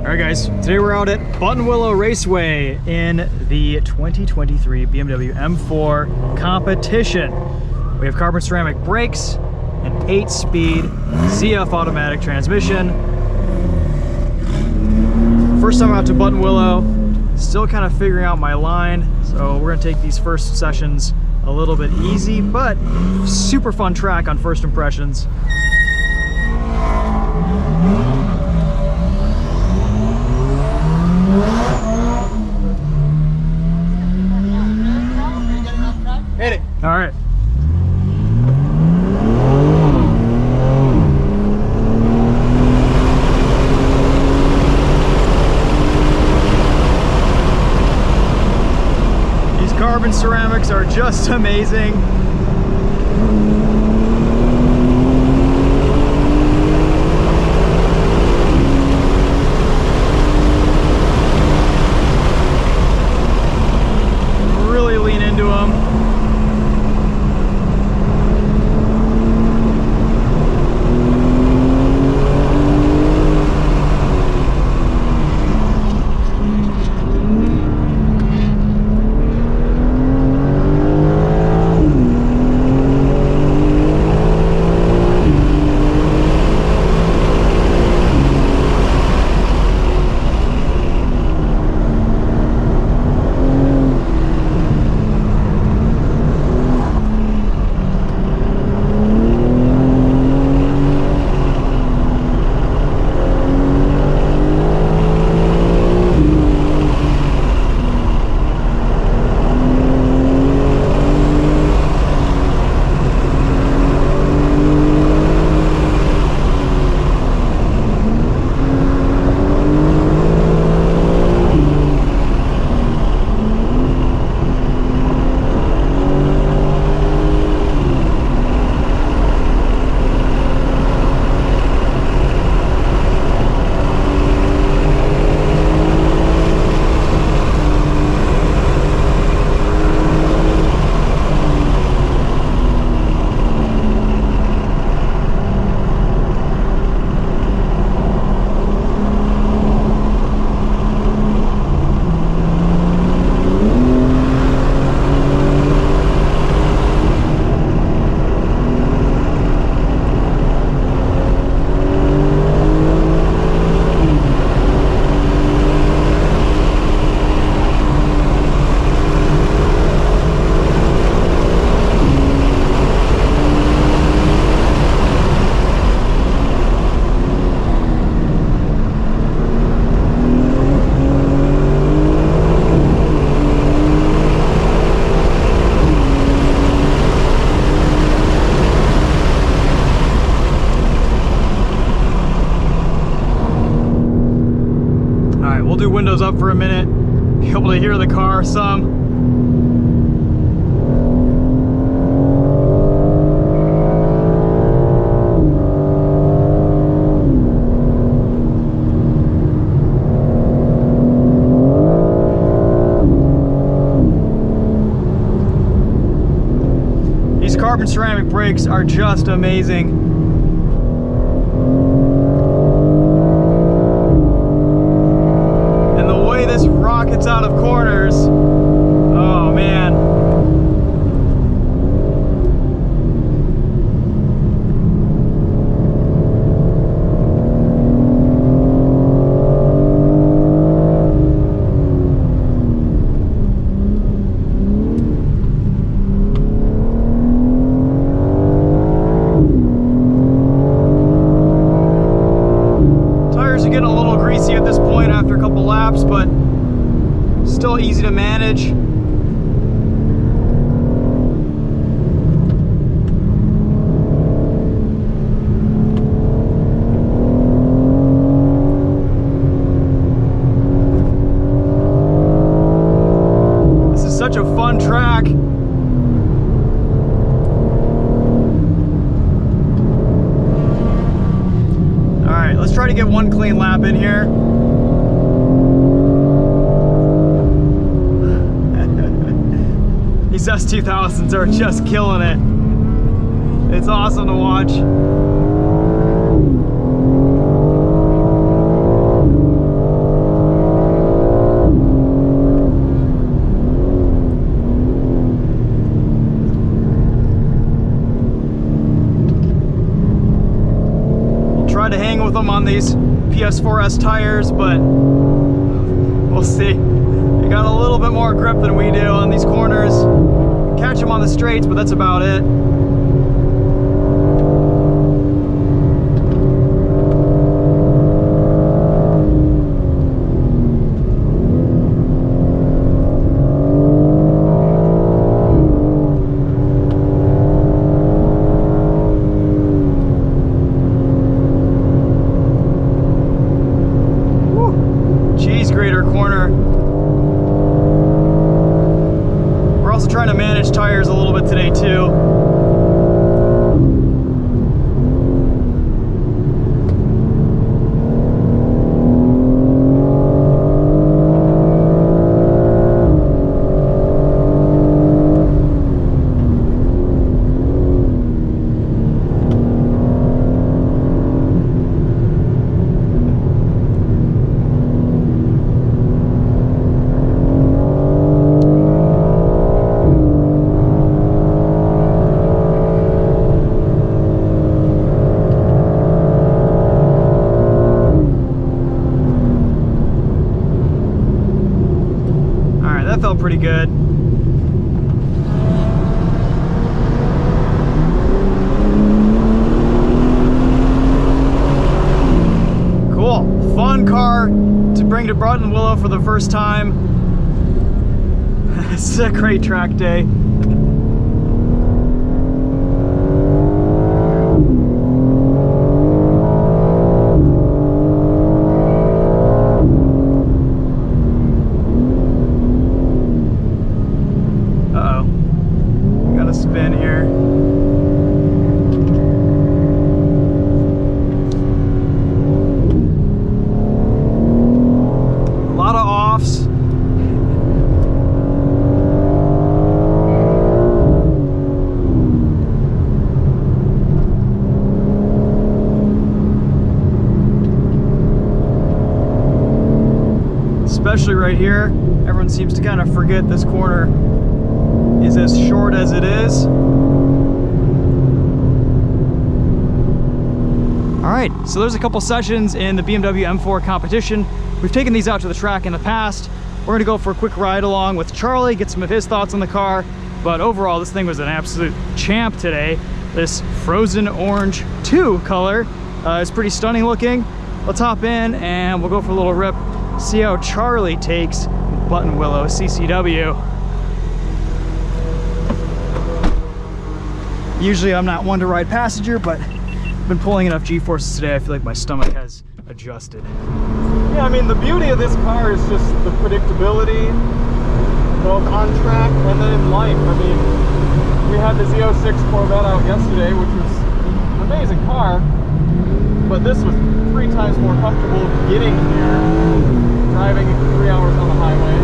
All right, guys, today we're out at Buttonwillow Raceway in the 2023 BMW M4 competition. We have carbon ceramic brakes, an 8-speed ZF automatic transmission. First time out to Buttonwillow, still kind of figuring out my line, so we're gonna take these first sessions a little bit easy, but super fun track on first impressions. Hit it. All right. These carbon ceramics are just amazing. Really lean into them. Do windows up for a minute, be able to hear the car some. These carbon ceramic brakes are just amazing. Rockets out of corners. Oh man. Tires are getting a little greasy at this point after a couple laps, but still easy to manage. This is such a fun track. All right, let's try to get one clean lap in here. These S2000s are just killing it. It's awesome to watch. PS4S tires, but we'll see. They got a little bit more grip than we do on these corners. Catch them on the straights, but that's about it. Trying to manage tires a little bit today too. Felt pretty good. Cool. Fun car to bring to Buttonwillow for the first time. This is a great track day. Spin here. A lot of offs. Especially right here. Everyone seems to kind of forget this corner is as short as it is. All right, so there's a couple sessions in the BMW M4 competition. We've taken these out to the track in the past. We're gonna go for a quick ride along with Charlie, get some of his thoughts on the car. But overall, this thing was an absolute champ today. This Frozen Orange 2 color is pretty stunning looking. Let's hop in and we'll go for a little rip, see how Charlie takes Buttonwillow CCW. Usually I'm not one to ride passenger, but I've been pulling enough G-forces today, I feel like my stomach has adjusted. Yeah, I mean, the beauty of this car is just the predictability, both on track and then in life. I mean, we had the Z06 Corvette out yesterday, which was an amazing car, but this was 3 times more comfortable getting here, driving 3 hours on the highway.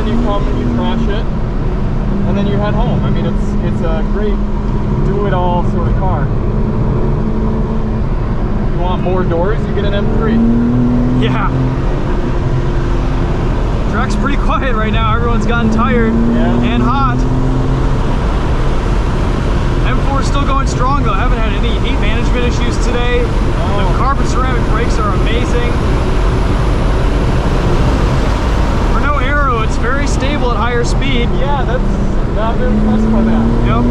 You come and you crash it, and then you head home. I mean, it's a great do-it-all sort of car. If you want more doors, you get an M3. Yeah. Track's pretty quiet right now. Everyone's gotten tired and hot. M4 is still going strong though. I haven't had any heat management issues today. The carbon ceramic brakes are amazing. It's very stable at higher speed. Yeah, I'm very impressed by that. Yep.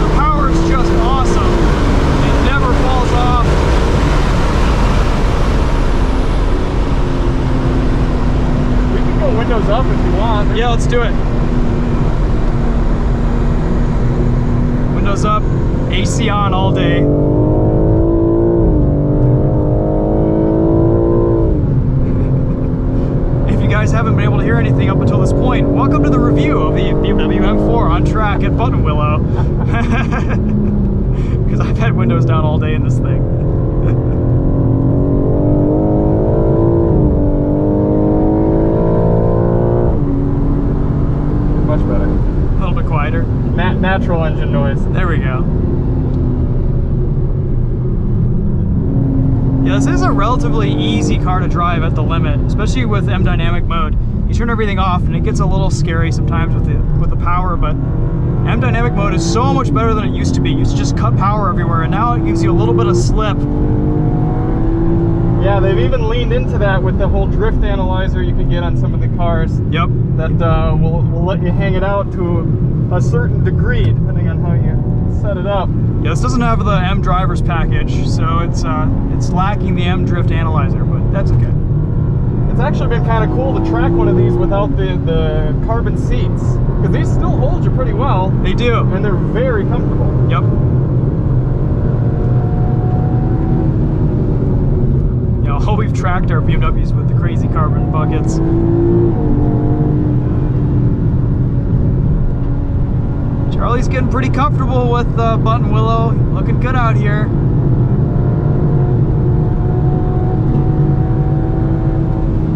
The power is just awesome. It never falls off. We can go windows up if you want. Yeah, let's do it. Windows up, AC on all day. Haven't been able to hear anything up until this point, welcome to the review of the BMW M4 on track at Buttonwillow. Because I've had windows down all day in this thing. Much better. A little bit quieter. Natural engine noise. There we go. Yeah, this is a relatively easy car to drive at the limit, especially with M Dynamic mode. You turn everything off and it gets a little scary sometimes with the power, but M dynamic mode is so much better than it used to be. It used to just cut power everywhere, and now it gives you a little bit of slip. Yeah, they've even leaned into that with the whole drift analyzer you can get on some of the cars. Yep. That will let you hang it out to a certain degree, depending on how you set it up. Yeah, this doesn't have the M drivers package, so it's lacking the M drift analyzer, but that's okay. It's actually been kind of cool to track one of these without the carbon seats, because these still hold you pretty well. They do. And they're very comfortable. Yep. You know, we've tracked our BMWs with the crazy carbon buckets. Charlie's getting pretty comfortable with Button Willow. Looking good out here.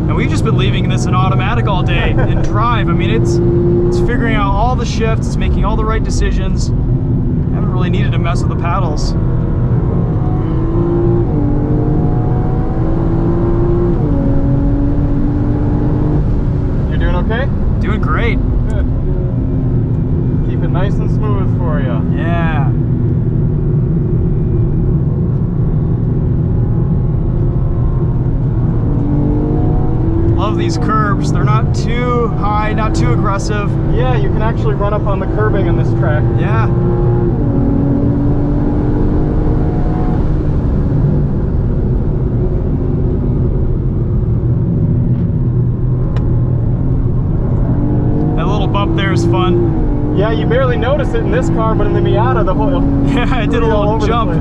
And we've just been leaving this in automatic all day in drive. I mean, it's figuring out all the shifts, it's making all the right decisions. Haven't really needed to mess with the paddles. You're doing okay? Doing great. Good. Keep it nice and smooth for you. Yeah. Love these curbs. They're not too high, not too aggressive. Yeah, you can actually run up on the curbing on this track. Yeah. That little bump there is fun. Yeah, you barely notice it in this car, but in the Miata, the whole... Yeah, it did a little jump.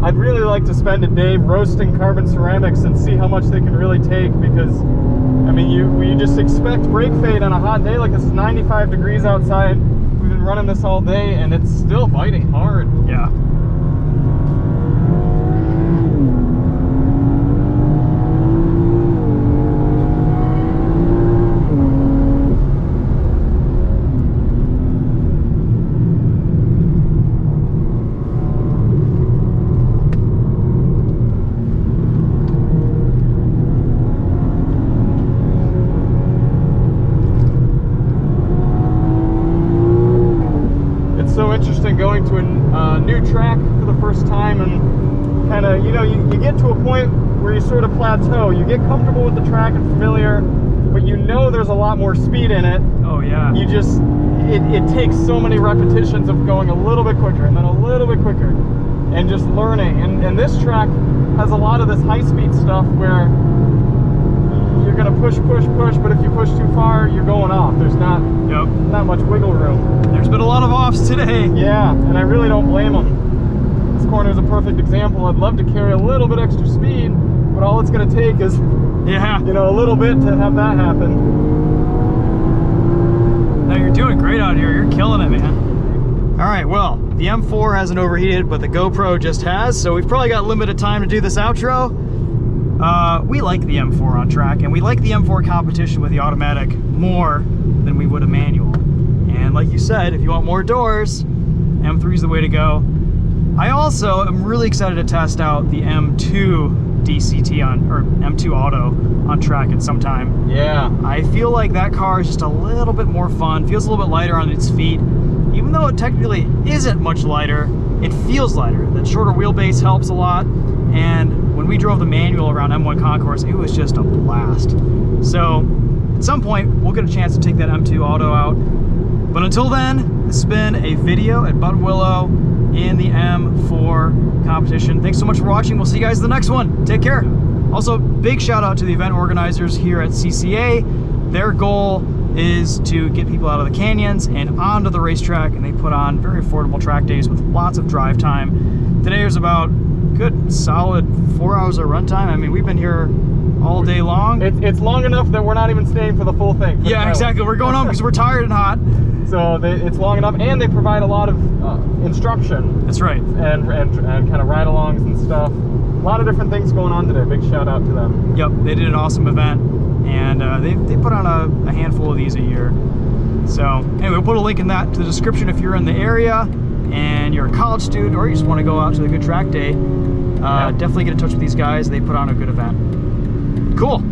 I'd really like to spend a day roasting carbon ceramics and see how much they can really take, because, I mean, you just expect brake fade on a hot day like this. Is 95 degrees outside. We've been running this all day, and it's still biting hard. Yeah. Going to a new track for the first time, and kind of, you know, you get to a point where you sort of plateau. You get comfortable with the track and familiar, but you know there's a lot more speed in it. Oh yeah. You just, it takes so many repetitions of going a little bit quicker and then a little bit quicker and just learning. And this track has a lot of this high-speed stuff where you're gonna push, but if you push too far, you're going off. There's not much wiggle room. There's been a lot of offs today. Yeah, and I really don't blame them. This corner is a perfect example. I'd love to carry a little bit extra speed, but all it's gonna take is, you know, a little bit to have that happen. No, you're doing great out here. You're killing it, man. All right, well, the M4 hasn't overheated, but the GoPro just has, so we've probably got limited time to do this outro. We like the M4 on track, and we like the M4 competition with the automatic more than we would a manual. And like you said, if you want more doors, M3 is the way to go. I also am really excited to test out the M2 DCT or M2 Auto on track at some time. Yeah. I feel like that car is just a little bit more fun, feels a little bit lighter on its feet. Even though it technically isn't much lighter, it feels lighter. That shorter wheelbase helps a lot. And when we drove the manual around M1 Concourse, it was just a blast. So at some point, we'll get a chance to take that M2 Auto out. But until then, this has been a video at Button Willow in the M4 competition. Thanks so much for watching. We'll see you guys in the next one. Take care. Also, big shout out to the event organizers here at CCA. Their goal is to get people out of the canyons and onto the racetrack, and they put on very affordable track days with lots of drive time. Today was about good solid 4 hours of run time. I mean, we've been here all day long. It's long enough that we're not even staying for the full thing. Yeah, exactly. We're going home because we're tired and hot. So it's long enough, and they provide a lot of instruction. That's right. And kind of ride-alongs and stuff. A lot of different things going on today. Big shout out to them. Yep, they did an awesome event, and they put on a handful of these a year. So anyway, we'll put a link in that to the description if you're in the area and you're a college student or you just want to go out to a good track day. Definitely get in touch with these guys. They put on a good event. Cool.